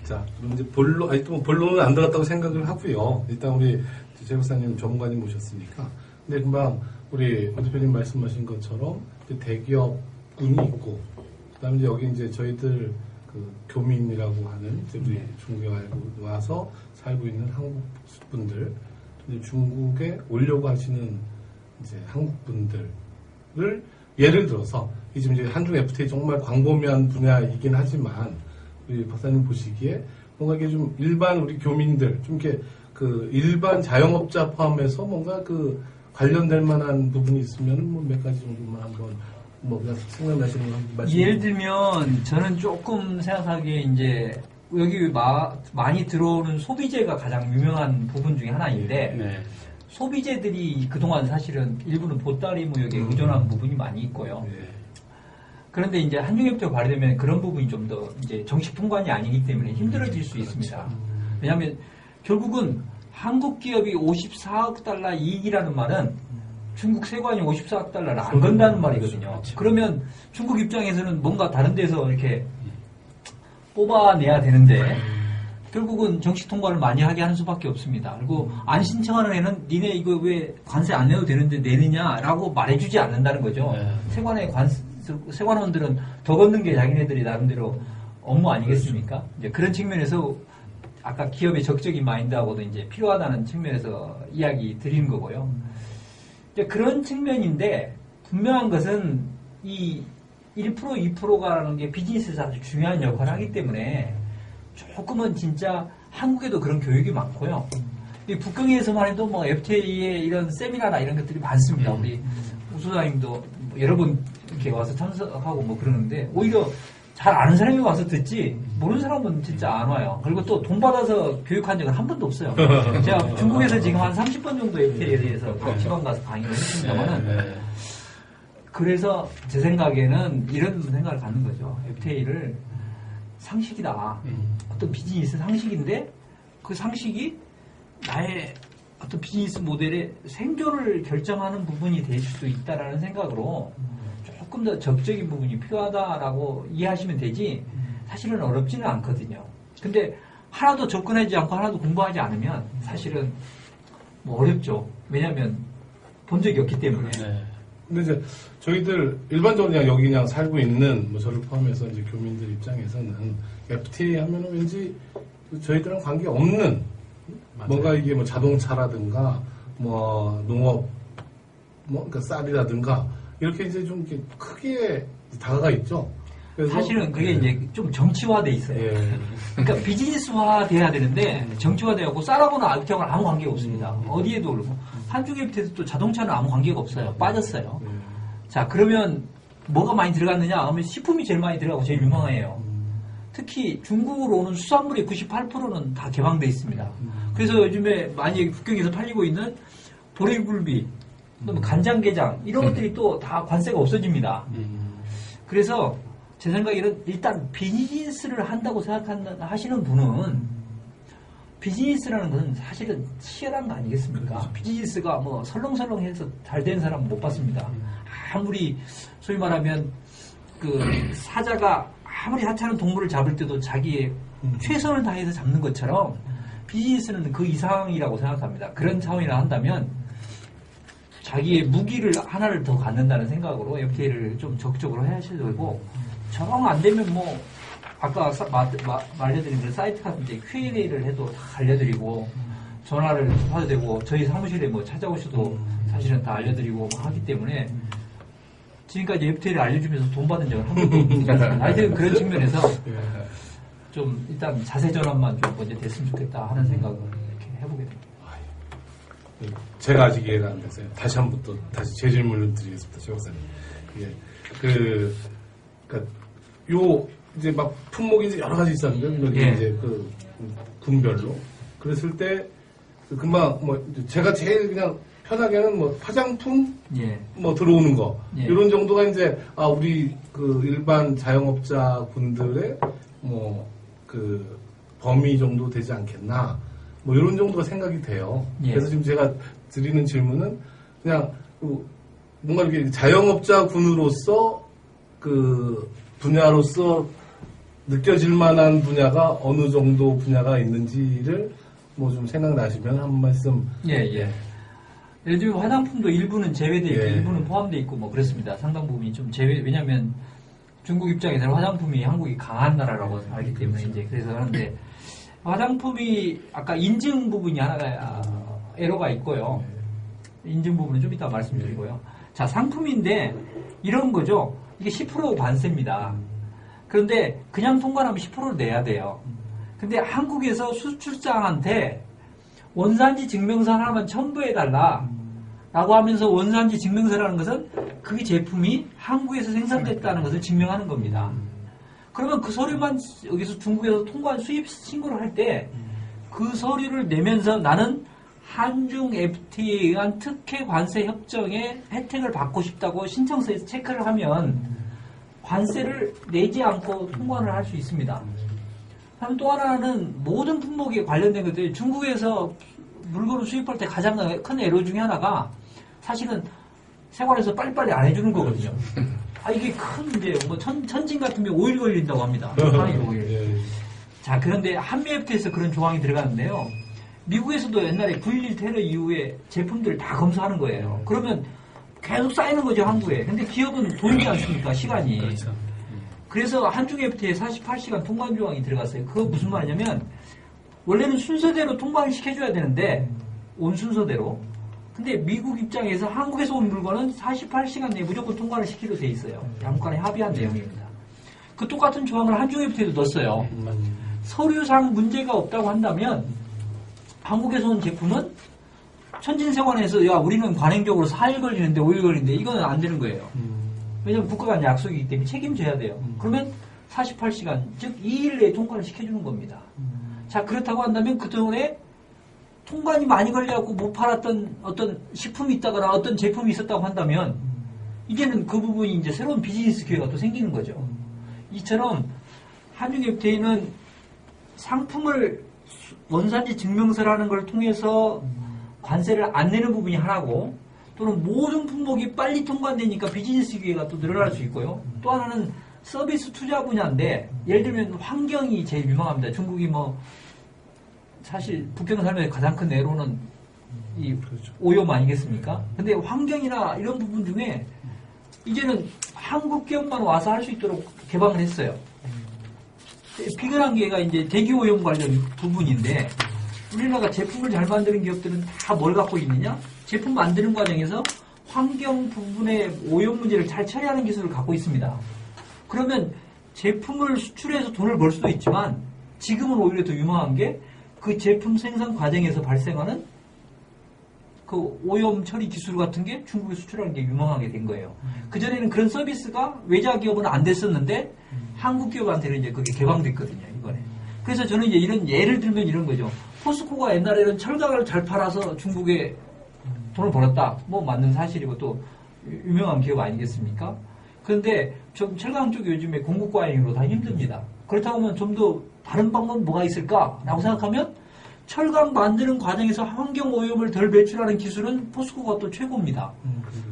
자, 그럼 이제 본론은 안 들었다고 생각을 하고요. 일단 우리 제 박사님 전문가님 모셨으니까. 근데 금방 우리 오 대표님 말씀하신 것처럼 대기업군이 있고, 그다음에 이제 여기 이제 저희들 그 교민이라고 하는 이제 우리 중국에 와서 살고 있는 한국 분들, 중국에 오려고 하시는 이제 한국 분들을 예를 들어서 지금 이제 한중 FTA 정말 광범위한 분야이긴 하지만 우리 박사님 보시기에 뭔가 이게 좀 일반 우리 교민들 좀 이렇게 그 일반 자영업자 포함해서 뭔가 그 관련될 만한 부분이 있으면 뭐 몇 가지 정도만 한번 뭐 그냥 생각나시는 거 말씀. 예를 들면 저는 조금 생각하기에 이제 여기 많이 들어오는 소비재가 가장 유명한 부분 중에 하나인데 네. 소비재들이 그동안 사실은 일부는 보따리 무역에 의존한 부분이 많이 있고요. 네. 그런데 이제 한중협정 발의되면 그런 부분이 좀 더 이제 정식 통관이 아니기 때문에 힘들어질 수 있습니다. 왜냐하면 결국은 한국 기업이 54억 달러 이익이라는 말은 중국 세관이 54억 달러를 안 건다는 말이거든요. 그러면 중국 입장에서는 뭔가 다른 데서 이렇게 뽑아내야 되는데 결국은 정식 통과를 많이 하게 하는 수밖에 없습니다. 그리고 안 신청하는 애는 니네 이거 왜 관세 안 내도 되는데 내느냐라고 말해주지 않는다는 거죠. 세관원들은 더 걷는 게 자기네들이 나름대로 업무 아니겠습니까? 이제 그런 측면에서 아까 기업의 적극적인 마인드하고도 이제 필요하다는 측면에서 이야기 드리는 거고요. 이제 그런 측면인데 분명한 것은 이 1% 2%가라는 게 비즈니스에서 아주 중요한 역할을 하기 때문에 조금은 진짜 한국에도 그런 교육이 많고요. 이 북경에서만 해도 뭐 FTA의 이런 세미나나 이런 것들이 많습니다. 우리 우 소장님도 여러 번 이렇게 와서 참석하고 뭐 그러는데 오히려 잘 아는 사람이 와서 듣지 모르는 사람은 진짜 안 와요. 그리고 또 돈 받아서 교육한 적은 한 번도 없어요. 제가 중국에서 지금 한 30번 정도 FTA에 대해서 지방 가서 강의를 했습니다만은 그래서 제 생각에는 이런 생각을 갖는 거죠. FTA를 상식이다. 어떤 비즈니스 상식인데 그 상식이 나의 어떤 비즈니스 모델의 생존을 결정하는 부분이 될 수도 있다라는 생각으로 조금 더 적극적인 부분이 필요하다라고 이해하시면 되지 사실은 어렵지는 않거든요. 근데 하나도 접근하지 않고 하나도 공부하지 않으면 사실은 뭐 어렵죠. 왜냐하면 본 적이 없기 때문에. 근데 이제 저희들 일반적으로 그냥 여기 그냥 살고 있는 뭐 저를 포함해서 이제 교민들 입장에서는 FTA 하면은 왠지 저희들랑 관계 없는 뭔가 이게 뭐 자동차라든가 뭐 농업 뭐 그러니까 쌀이라든가 이렇게 이제 좀 이렇게 크게 다가가 있죠. 그래서 사실은 그게 이제 좀 정치화돼 있어요. 그러니까 비즈니스화 돼야 되는데 정치화되고 쌀하고는 FTA하고는 아무 관계가 없습니다. 어디에도 그렇고 한중 FTA에도 또 자동차는 아무 관계가 없어요. 빠졌어요. 자 그러면 뭐가 많이 들어갔느냐 하면 식품이 제일 많이 들어가고 제일 유명해요. 특히 중국으로 오는 수산물의 98%는 다 개방돼 있습니다. 그래서 요즘에 많이 북경에서 팔리고 있는 도래굴비, 간장게장 이런 것들이 또 다 관세가 없어집니다. 그래서 제 생각에는 일단 비즈니스를 한다고 하시는 분은 비즈니스라는 것은 사실은 치열한 거 아니겠습니까? 그렇죠. 비즈니스가 뭐 설렁설렁해서 잘 된 사람은 못 봤습니다. 아무리 소위 말하면 그 사자가 아무리 하찮은 동물을 잡을 때도 자기의 최선을 다해서 잡는 것처럼 비즈니스는 그 이상이라고 생각합니다. 그런 차원이라 한다면 자기의 무기를 하나를 더 갖는다는 생각으로 FTA를 좀 적극적으로 하셔야 되고 정 안 되면 뭐 아까 말려드린 그 사이트 같은 데 Q&A를 해도 다 알려드리고 전화를 하셔도 되고 저희 사무실에 뭐 찾아오셔도 사실은 다 알려드리고 하기 때문에 지금까지 FTA를 알려주면서 돈 받은 적은 한 번도 없습니다. 하여튼 그런 측면에서 좀 일단 자세 전환만 좀 먼저 됐으면 좋겠다 하는 생각을 이렇게 해보게 됩니다. 제가 아직 이해가 안 됐어요. 다시 한 번 또 다시 제 질문을 드리겠습니다, 최 박사님. 그러니까 요 이제 막 품목이 이제 여러 가지 있었는데 이제 그 군별로 그랬을 때 금방 뭐 제가 제일 그냥 편하게는 뭐 화장품 뭐 들어오는 거 이런 정도가 이제 우리 그 일반 자영업자 분들의 뭐 그 범위 정도 되지 않겠나 뭐 이런 정도가 생각이 돼요. 그래서 지금 제가 드리는 질문은 그냥 뭔가 이렇게 자영업자 군으로서 그 분야로서 느껴질 만한 분야가 어느 정도 분야가 있는지를 뭐 좀 생각나시면 한 말씀. 예. 예를 들면 화장품도 일부는 제외되어 있고 예. 일부는 포함되어 있고 뭐 그렇습니다. 상당 부분이 좀 왜냐하면 중국 입장에서는 화장품이 한국이 강한 나라라고 알기 때문에 그렇죠. 이제 그래서 하는데 화장품이 아까 인증 부분이 하나가 에러가 있고요. 인증 부분은 좀 이따 말씀드리고요. 자, 상품인데 이런 거죠. 이게 10% 관세입니다. 그런데 그냥 통관하면 10%를 내야 돼요. 근데 한국에서 수출장한테 원산지 증명서 하나만 첨부해달라 라고 하면서 원산지 증명서라는 것은 그 제품이 한국에서 생산됐다는 것을 증명하는 겁니다. 그러면 그 서류만 여기서 중국에서 통관 수입 신고를 할 때 그 서류를 내면서 나는 한중 FTA에 의한 특혜 관세 협정의 혜택을 받고 싶다고 신청서에서 체크를 하면 관세를 내지 않고 통관을 할 수 있습니다. 다음 또 하나는 모든 품목에 관련된 것들이 중국에서 물건을 수입할 때 가장 큰 애로 중에 하나가 사실은 생활에서 빨리빨리 안 해주는 거거든요. 이게 큰 이제 뭐 천진 같으면 5일 걸린다고 합니다. 5일. 자, 그런데 한미 FTA에서 그런 조항이 들어가는데요. 미국에서도 옛날에 9.11 테러 이후에 제품들을 다 검수하는 거예요. 그러면 계속 쌓이는 거죠, 한국에. 근데 기업은 돈이지 않습니까, 시간이. 그렇죠. 그래서 한중 FTA에 48시간 통관 조항이 들어갔어요. 그거 무슨 말이냐면 원래는 순서대로 통관을 시켜줘야 되는데 온 순서대로. 근데 미국 입장에서 한국에서 온 물건은 48시간 내에 무조건 통관을 시키기로 돼 있어요. 양국 간에 합의한 내용입니다. 그 똑같은 조항을 한중 FTA에도 넣었어요. 서류상 문제가 없다고 한다면 한국에서 온 제품은 천진세관에서 야 우리는 관행적으로 4일 걸리는데 5일 걸리는데 이거는 안 되는 거예요. 왜냐하면 국가 간 약속이기 때문에 책임져야 돼요. 그러면 48시간 즉 2일 내에 통관을 시켜주는 겁니다. 자, 그렇다고 한다면 그동안에 통관이 많이 걸려갖고 못 팔았던 어떤 식품이 있다거나 어떤 제품이 있었다고 한다면 이제는 그 부분이 이제 새로운 비즈니스 기회가 또 생기는 거죠. 이처럼 한중 FTA는 상품을 원산지 증명서라는 걸 통해서 관세를 안 내는 부분이 하나고 또는 모든 품목이 빨리 통관되니까 비즈니스 기회가 또 늘어날 수 있고요. 또 하나는 서비스 투자 분야인데 예를 들면 환경이 제일 유망합니다. 중국이 뭐 사실 북경 삶의 가장 큰 애로는 이 오염 아니겠습니까? 근데 환경이나 이런 부분 중에 이제는 한국 기업만 와서 할 수 있도록 개방을 했어요. 비근한 게가 이제 대기 오염 관련 부분인데 우리나라가 제품을 잘 만드는 기업들은 다 뭘 갖고 있느냐? 제품 만드는 과정에서 환경 부분의 오염 문제를 잘 처리하는 기술을 갖고 있습니다. 그러면 제품을 수출해서 돈을 벌 수도 있지만 지금은 오히려 더 유망한 게 그 제품 생산 과정에서 발생하는 그 오염 처리 기술 같은 게 중국에 수출하는 게 유망하게 된 거예요. 그전에는 그런 서비스가 외자 기업은 안 됐었는데 한국 기업한테는 이제 그게 개방됐거든요, 이번에. 그래서 저는 이제 이런 예를 들면 이런 거죠. 포스코가 옛날에는 철강을 잘 팔아서 중국에 돈을 벌었다. 뭐 맞는 사실이고 또 유명한 기업 아니겠습니까? 그런데 좀 철강 쪽 요즘에 공급 과잉으로 다 힘듭니다. 그렇다고 하면 좀 더 다른 방법은 뭐가 있을까라고 생각하면 철강 만드는 과정에서 환경 오염을 덜 배출하는 기술은 포스코가 또 최고입니다.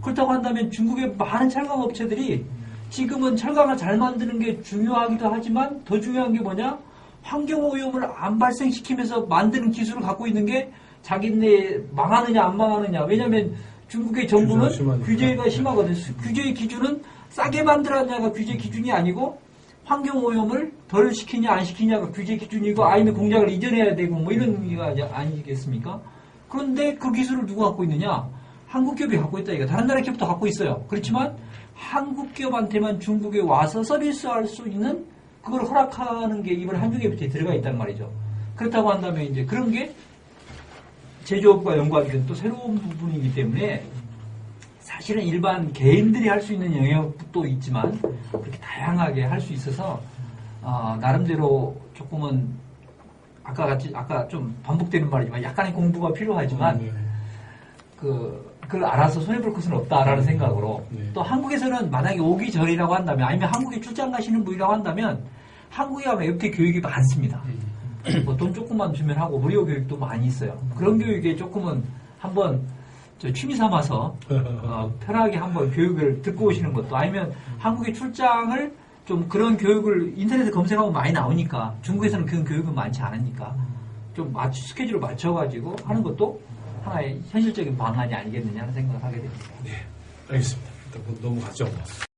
그렇다고 한다면 중국의 많은 철강 업체들이 지금은 철강을 잘 만드는 게 중요하기도 하지만 더 중요한 게 뭐냐? 환경 오염을 안 발생시키면서 만드는 기술을 갖고 있는 게 자기네 망하느냐 안 망하느냐. 왜냐하면 중국의 정부는 규제가 심하거든요. 규제의 기준은 싸게 만들었냐가 규제 기준이 아니고 환경 오염을 덜 시키냐 안 시키냐가 규제 기준이고 아니면 공장을 이전해야 되고 뭐 이런 의미가 아니겠습니까? 그런데 그 기술을 누가 갖고 있느냐? 한국 기업이 갖고 있다 이거. 다른 나라 기업도 갖고 있어요. 그렇지만 한국 기업한테만 중국에 와서 서비스할 수 있는 그걸 허락하는 게 이번 한중 FTA에 들어가 있단 말이죠. 그렇다고 한다면 이제 그런 게 제조업과 연관이 된 또 새로운 부분이기 때문에 사실은 일반 개인들이 할 수 있는 영역도 있지만 그렇게 다양하게 할 수 있어서 나름대로 조금은 아까 좀 반복되는 말이지만 약간의 공부가 필요하지만 그걸 알아서 손해볼 것은 없다라는 생각으로 또 한국에서는 만약에 오기 전이라고 한다면 아니면 한국에 출장 가시는 분이라고 한다면 한국에 가면 FTA 교육이 많습니다. 뭐 돈 조금만 주면 하고 무료 교육도 많이 있어요. 그런 교육에 조금은 한번 취미 삼아서 편하게 한번 교육을 듣고 오시는 것도 아니면 한국에 출장을 좀 그런 교육을 인터넷에 검색하면 많이 나오니까 중국에서는 그런 교육은 많지 않으니까 좀 스케줄을 맞춰가지고 하는 것도 하나의 현실적인 방안이 아니겠느냐 하는 생각을 하게 됩니다. 네, 알겠습니다. 일단 넘어가죠.